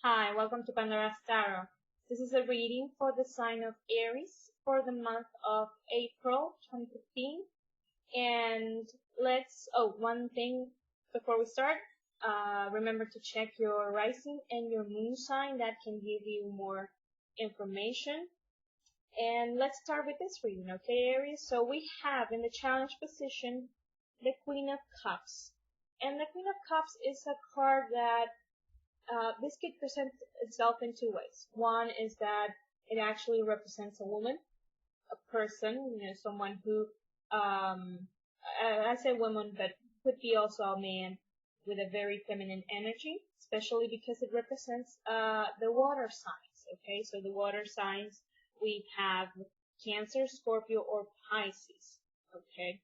Hi, welcome to pandorastarot. This is a reading for the sign of Aries for the month of April 2015. And one thing before we start, remember to check your rising and your moon sign. That can give you more information. And let's start with this reading, okay, Aries? So we have in the challenge position the Queen of Cups. And the Queen of Cups is a card that this could present itself in two ways. One is that it actually represents a woman, a person, someone who, I say woman, but could be also a man with a very feminine energy, especially because it represents the water signs. Okay, so the water signs we have Cancer, Scorpio, or Pisces. Okay,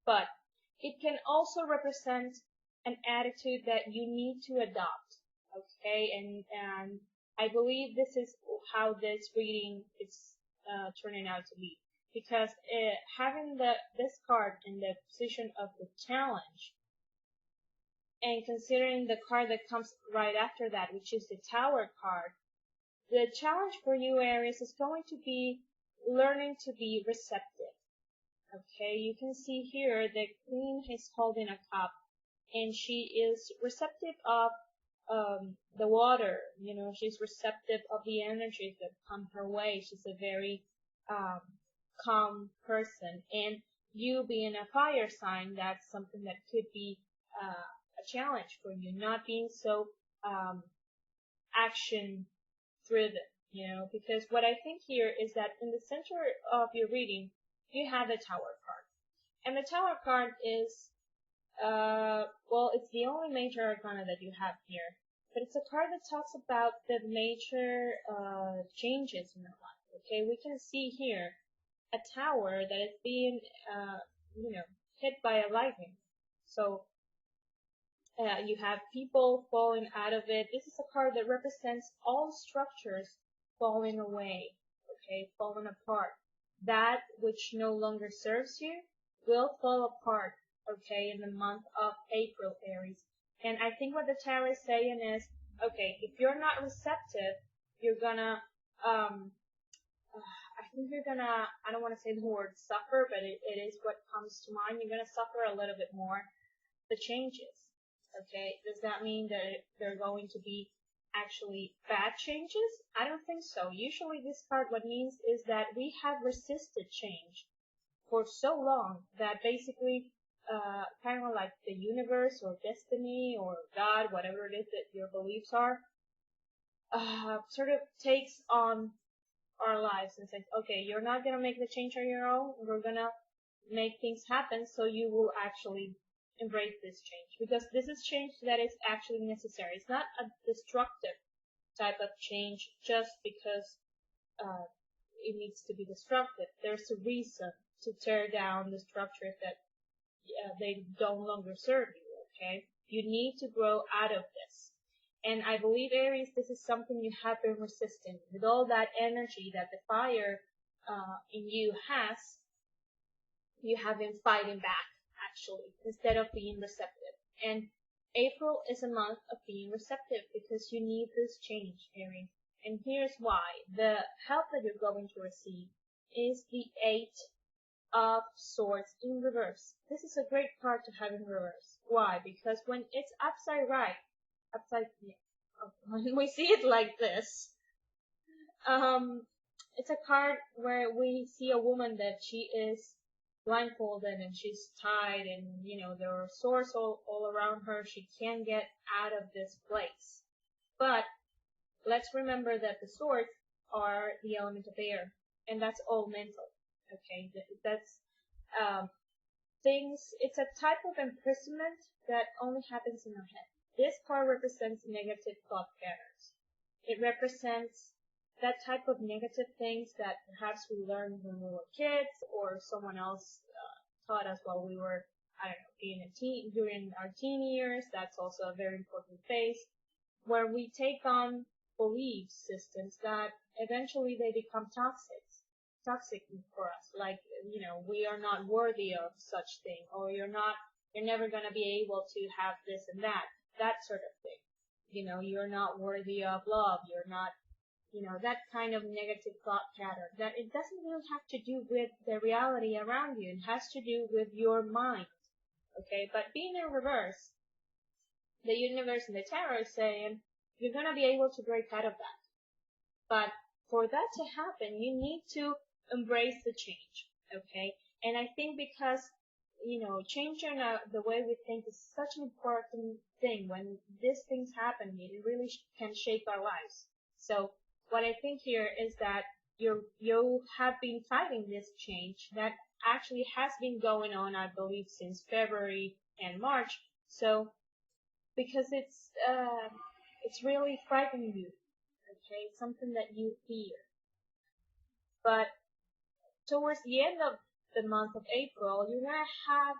but it can also represent an attitude that you need to adopt. Okay, and I believe this is how this reading is turning out to be, because having this card in the position of the challenge, and considering the card that comes right after that, which is the Tower card, the challenge for you, Aries, is going to be learning to be receptive. Okay, you can see here the Queen is holding a cup, and she is receptive of the water. She's receptive of the energies that come her way. She's a very calm person, and you being a fire sign, that's something that could be a challenge for you, not being so action driven, because what I think here is that in the center of your reading you have the Tower card, and the Tower card is it's the only major arcana that you have here, but it's a card that talks about the major changes in your life. Okay, we can see here a tower that is being, hit by a lightning. So you have people falling out of it. This is a card that represents all structures falling away, okay, falling apart. That which no longer serves you will fall apart, okay, in the month of April, Aries. And I think what the tarot is saying is, okay, if you're not receptive, you're gonna, I think you're gonna, I don't want to say the word suffer, but it is what comes to mind. You're gonna suffer a little bit more the changes, okay? Does that mean that they're going to be actually bad changes? I don't think so. Usually this card, what means is that we have resisted change for so long that basically kind of like the universe or destiny or God, whatever it is that your beliefs are, sort of takes on our lives and says, okay, you're not going to make the change on your own. We're going to make things happen so you will actually embrace this change, because this is change that is actually necessary. It's not a destructive type of change just because it needs to be destructive. There's a reason to tear down the structures that they no longer serve you, okay? You need to grow out of this. And I believe, Aries, this is something you have been resisting. With all that energy that the fire in you has, you have been fighting back, actually, instead of being receptive. And April is a month of being receptive because you need this change, Aries. And here's why. The help that you're going to receive is the Eight of Swords in reverse. This is a great card to have in reverse. Why? Because when it's when we see it like this, it's a card where we see a woman that she is blindfolded and she's tied, and there are swords all around her. She can't get out of this place. But let's remember that the swords are the element of air, and that's all mental. Okay, that's things. It's a type of imprisonment that only happens in our head. This card represents negative thought patterns. It represents that type of negative things that perhaps we learned when we were kids, or someone else taught us while we were, I don't know, being a teen, during our teen years. That's also a very important phase where we take on belief systems that eventually they become toxic for us. Like, we are not worthy of such thing, or you're never going to be able to have this and that sort of thing. you're not worthy of love, you're not, that kind of negative thought pattern. That it doesn't really have to do with the reality around you. It has to do with your mind. Okay, but being in reverse, the universe and the tarot is saying you're going to be able to break out of that. But for that to happen, you need to embrace the change. Okay, and I think because changing the way we think is such an important thing. When these things happen, it really can shape our lives. So what I think here is that you have been fighting this change that actually has been going on, I believe, since February and March. So because it's really frightening you. Okay, it's something that you fear. But towards the end of the month of April, you're gonna have,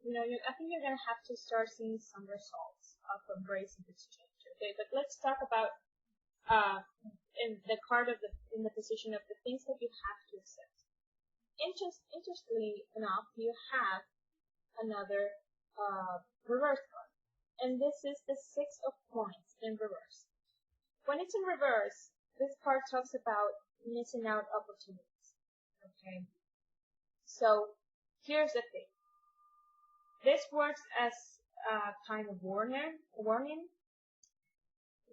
I think you're gonna have to start seeing some results of embracing this change. Okay, but let's talk about in the card in the position of the things that you have to accept. Interestingly enough, you have another reverse card, and this is the Six of Coins in reverse. When it's in reverse, this card talks about missing out opportunities. Okay. So here's the thing. This works as a kind of warning.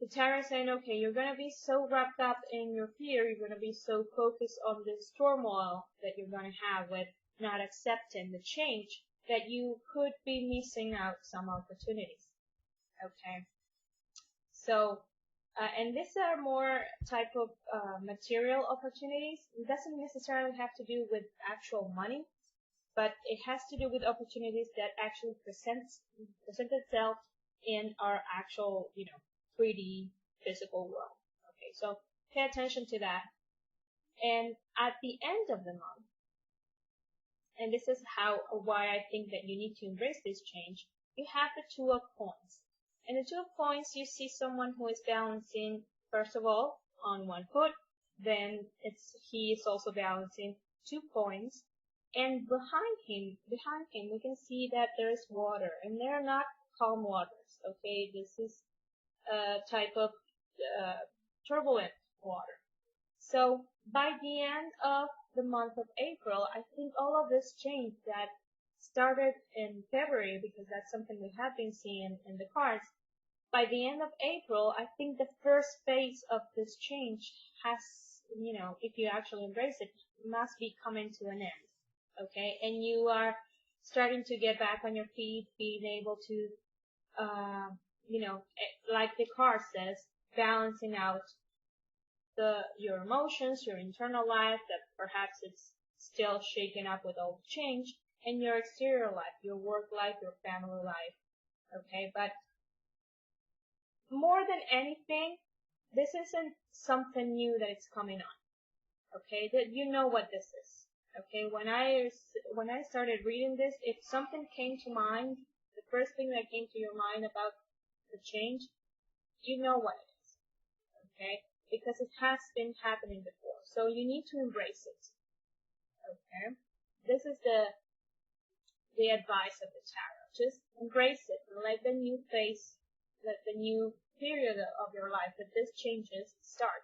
The tarot is saying, okay, you're going to be so wrapped up in your fear, you're going to be so focused on this turmoil that you're going to have with not accepting the change, that you could be missing out some opportunities. Okay. So, and these are more type of material opportunities. It doesn't necessarily have to do with actual money, but it has to do with opportunities that actually present itself in our actual, 3D physical world. Okay, so pay attention to that. And at the end of the month, and this is why I think that you need to embrace this change, you have the Two of Coins. And the Two of Coins, you see someone who is balancing, first of all, on one foot, then he is also balancing 2 coins, and behind him, we can see that there is water, and they're not calm waters, okay? This is a type of turbulent water. So by the end of the month of April, I think all of this change that started in February, because that's something we have been seeing in the cards, by the end of April, I think the first phase of this change has, if you actually embrace it, must be coming to an end. Okay, and you are starting to get back on your feet, being able to, like the card says, balancing out your emotions, your internal life that perhaps it's still shaken up with all the change, and your exterior life, your work life, your family life. Okay, but more than anything, this isn't something new that it's coming on. Okay, that you know what this is. Okay, when I started reading this, if something came to mind, the first thing that came to your mind about the change, you know what it is. Okay, because it has been happening before, so you need to embrace it. Okay, this is the advice of the tarot. Just embrace it and let the new phase, let the new period of your life that this changes start.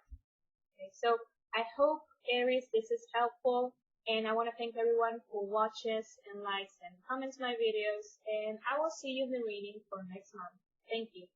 Okay, so I hope, Aries, this is helpful, and I want to thank everyone who watches and likes and comments my videos, and I will see you in the reading for next month. Thank you.